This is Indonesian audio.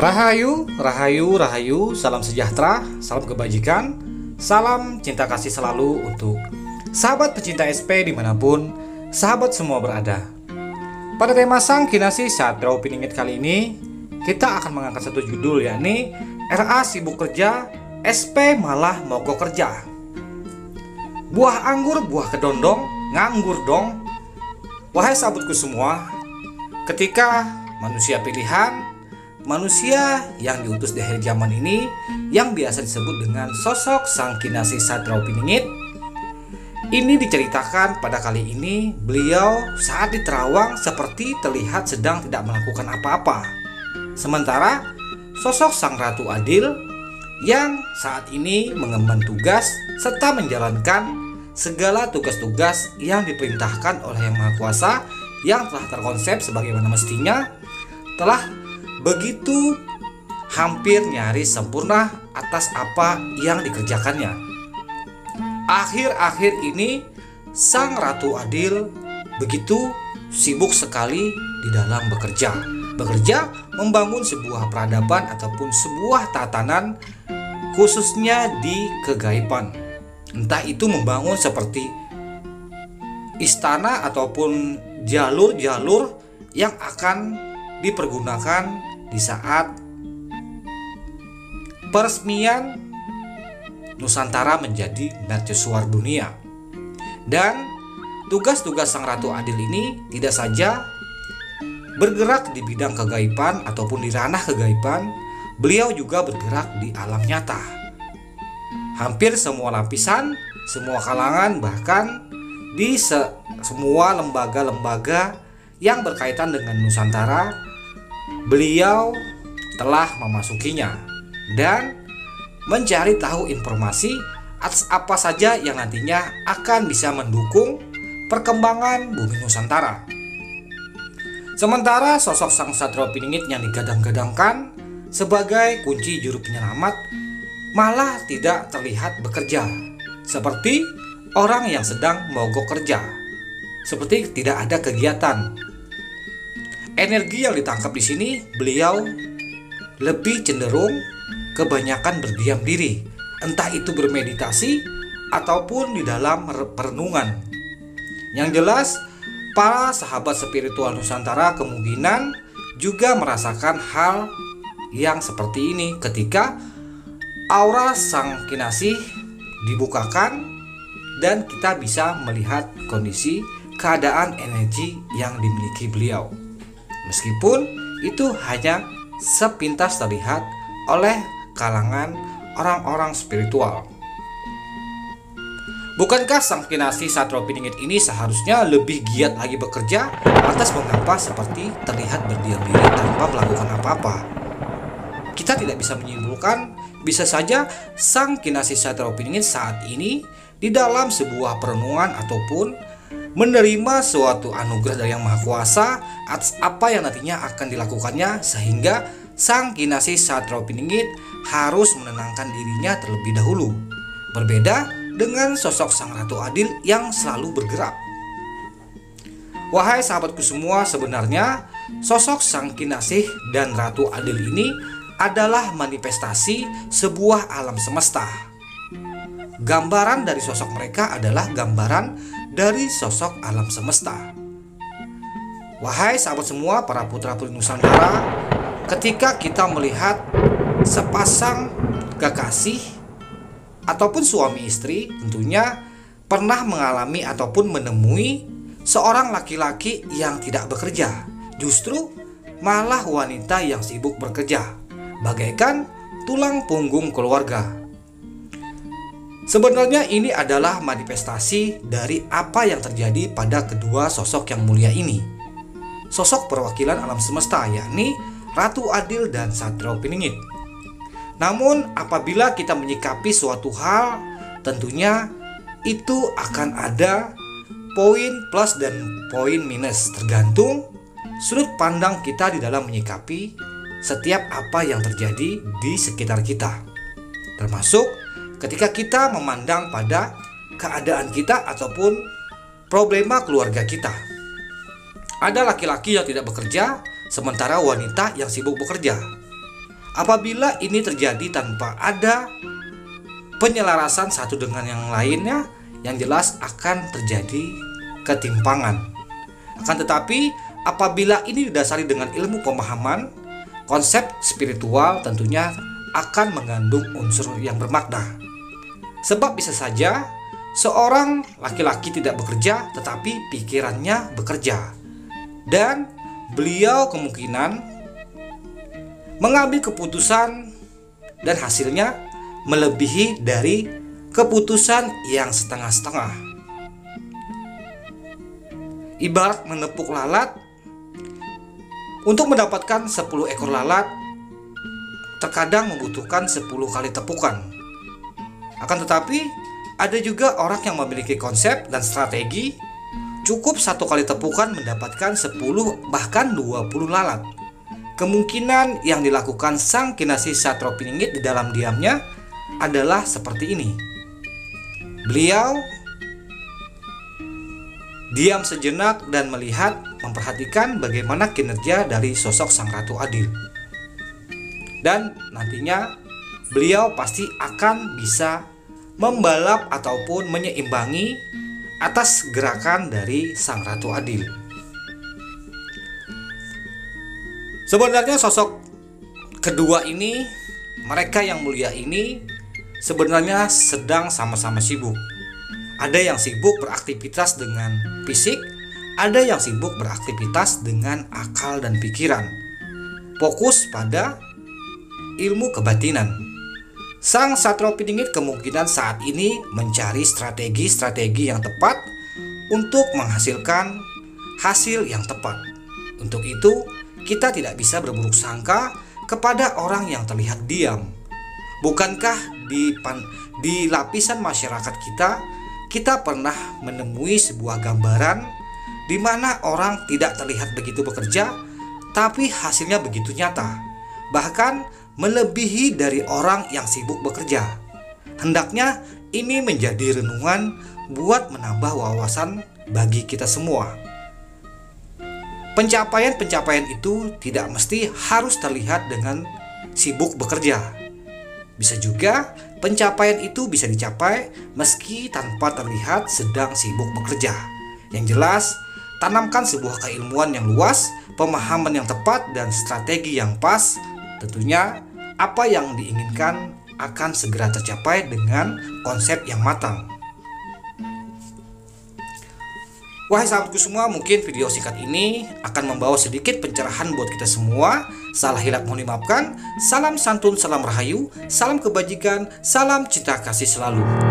Rahayu, rahayu, rahayu, salam sejahtera, salam kebajikan, salam cinta kasih selalu untuk sahabat pecinta SP dimanapun sahabat semua berada. Pada tema Sang Kinasih Satrio Piningit kali ini, kita akan mengangkat satu judul, yakni RA sibuk kerja, SP malah mogok kerja. Buah anggur, buah kedondong, nganggur dong. Wahai sahabatku semua, ketika manusia pilihan, manusia yang diutus di akhir zaman ini, yang biasa disebut dengan sosok Sang Kinasih Satrio Piningit, ini diceritakan pada kali ini beliau saat di Terawang seperti terlihat sedang tidak melakukan apa-apa. Sementara sosok Sang Ratu Adil yang saat ini mengemban tugas serta menjalankan segala tugas-tugas yang diperintahkan oleh Yang Maha Kuasa yang telah terkonsep sebagaimana mestinya, telah begitu hampir nyaris sempurna atas apa yang dikerjakannya. Akhir-akhir ini Sang Ratu Adil begitu sibuk sekali di dalam bekerja membangun sebuah peradaban ataupun sebuah tatanan khususnya di kegaiban. Entah itu membangun seperti istana ataupun jalur-jalur yang akan dipergunakan di saat peresmian Nusantara menjadi mercusuar dunia. Dan tugas-tugas Sang Ratu Adil ini tidak saja bergerak di bidang kegaiban ataupun di ranah kegaiban, beliau juga bergerak di alam nyata. Hampir semua lapisan, semua kalangan, bahkan di semua lembaga-lembaga yang berkaitan dengan Nusantara, beliau telah memasukinya dan mencari tahu informasi atas apa saja yang nantinya akan bisa mendukung perkembangan bumi Nusantara. Sementara sosok Sang Satrio Piningit yang digadang-gadangkan sebagai kunci juru penyelamat malah tidak terlihat bekerja, seperti orang yang sedang mogok kerja, seperti tidak ada kegiatan. Energi yang ditangkap di sini, beliau lebih cenderung kebanyakan berdiam diri, entah itu bermeditasi ataupun di dalam perenungan. Yang jelas, para sahabat spiritual Nusantara kemungkinan juga merasakan hal yang seperti ini ketika aura Sang Kinasih dibukakan dan kita bisa melihat kondisi keadaan energi yang dimiliki beliau. Meskipun itu hanya sepintas terlihat oleh kalangan orang-orang spiritual. Bukankah Sang Kinasih Satrio Piningit ini seharusnya lebih giat lagi bekerja, atas mengapa seperti terlihat berdiam diri tanpa melakukan apa-apa? Kita tidak bisa menyimpulkan, bisa saja Sang Kinasih Satrio Piningit saat ini di dalam sebuah perenungan ataupun menerima suatu anugerah dari Yang Maha Kuasa atas apa yang nantinya akan dilakukannya, sehingga Sang Kinasih Satrio Piningit harus menenangkan dirinya terlebih dahulu. Berbeda dengan sosok Sang Ratu Adil yang selalu bergerak. Wahai sahabatku semua, sebenarnya sosok Sang Kinasih dan Ratu Adil ini adalah manifestasi sebuah alam semesta. Gambaran dari sosok mereka adalah gambaran dari sosok alam semesta. Wahai sahabat semua, para putra-putri Nusantara, ketika kita melihat sepasang kekasih ataupun suami istri, tentunya pernah mengalami ataupun menemui seorang laki-laki yang tidak bekerja, justru malah wanita yang sibuk bekerja, bagaikan tulang punggung keluarga. Sebenarnya ini adalah manifestasi dari apa yang terjadi pada kedua sosok yang mulia ini. Sosok perwakilan alam semesta, yakni Ratu Adil dan Satrio Piningit. Namun apabila kita menyikapi suatu hal, tentunya itu akan ada poin plus dan poin minus, tergantung sudut pandang kita di dalam menyikapi setiap apa yang terjadi di sekitar kita. Termasuk ketika kita memandang pada keadaan kita ataupun problema keluarga kita. Ada laki-laki yang tidak bekerja, sementara wanita yang sibuk bekerja. Apabila ini terjadi tanpa ada penyelarasan satu dengan yang lainnya, yang jelas akan terjadi ketimpangan. Akan tetapi, apabila ini didasari dengan ilmu pemahaman, konsep spiritual tentunya akan mengandung unsur yang bermakna. Sebab bisa saja seorang laki-laki tidak bekerja tetapi pikirannya bekerja, dan beliau kemungkinan mengambil keputusan dan hasilnya melebihi dari keputusan yang setengah-setengah. Ibarat menepuk lalat, untuk mendapatkan 10 ekor lalat terkadang membutuhkan 10 kali tepukan. Akan tetapi ada juga orang yang memiliki konsep dan strategi, cukup 1 kali tepukan mendapatkan 10 bahkan 20 lalat. Kemungkinan yang dilakukan sang Kinasih Satropiningit di dalam diamnya adalah seperti ini. Beliau diam sejenak dan melihat, memperhatikan bagaimana kinerja dari sosok Sang Ratu Adil. Dan nantinya beliau pasti akan bisa membalap ataupun menyeimbangi atas gerakan dari Sang Ratu Adil. Sebenarnya sosok kedua ini, mereka yang mulia ini sebenarnya sedang sama-sama sibuk. Ada yang sibuk beraktivitas dengan fisik, ada yang sibuk beraktivitas dengan akal dan pikiran. Fokus pada ilmu kebatinan. Sang Satropiningit kemungkinan saat ini mencari strategi-strategi yang tepat untuk menghasilkan hasil yang tepat. Untuk itu, kita tidak bisa berburuk sangka kepada orang yang terlihat diam. Bukankah di lapisan masyarakat kita pernah menemui sebuah gambaran di mana orang tidak terlihat begitu bekerja, tapi hasilnya begitu nyata, bahkan melebihi dari orang yang sibuk bekerja. Hendaknya ini menjadi renungan buat menambah wawasan bagi kita semua. Pencapaian-pencapaian itu tidak mesti harus terlihat dengan sibuk bekerja. Bisa juga pencapaian itu bisa dicapai meski tanpa terlihat sedang sibuk bekerja. Yang jelas, tanamkan sebuah keilmuan yang luas, pemahaman yang tepat, dan strategi yang pas. Tentunya apa yang diinginkan akan segera tercapai dengan konsep yang matang. Wahai sahabatku semua, mungkin video singkat ini akan membawa sedikit pencerahan buat kita semua. Salah hilap mohon dimaafkan. Salam santun, salam rahayu, salam kebajikan, salam cinta kasih selalu.